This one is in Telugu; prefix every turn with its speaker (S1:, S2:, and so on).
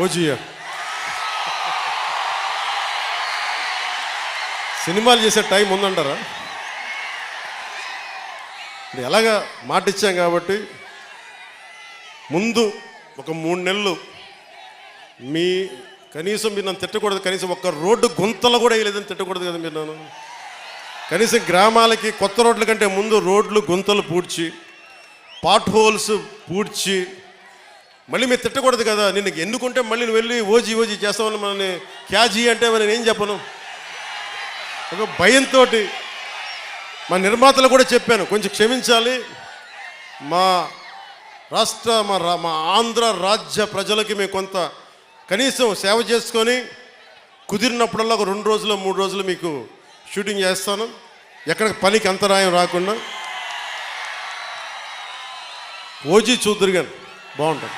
S1: ఓజీయా సినిమాలు చేసే టైం ఉందంటారా? ఎలాగా మాట ఇచ్చాం కాబట్టి ముందు ఒక 3 నెలలు మీ కనీసం మీరు నన్ను తిట్టకూడదు, కనీసం ఒక్క రోడ్డు గుంతలు కూడా వేయలేదని తిట్టకూడదు కదా మీరు నన్ను. కనీసం గ్రామాలకి కొత్త రోడ్ల కంటే ముందు రోడ్లు గుంతలు పూడ్చి పాట్ హోల్స్ పూడ్చి మళ్ళీ మీరు తిట్టకూడదు కదా. నిన్ను ఎన్నుకుంటే మళ్ళీ నువ్వు వెళ్ళి ఓజీ చేస్తామని మనని క్యాజీ అంటే మరి నేనేం చెప్పను. ఒక భయంతో మా నిర్మాతలు కూడా చెప్పాను, కొంచెం క్షమించాలి, మా రాష్ట్ర మా ఆంధ్ర రాజ్య ప్రజలకి మేము కొంత కనీసం సేవ చేసుకొని కుదిరినప్పుడల్లా ఒక 2 రోజులు 3 రోజులు మీకు షూటింగ్ చేస్తాను, ఎక్కడ పనికి అంతరాయం రాకుండా. ఓజీ చూద్దరు కానీ బాగుంటుంది.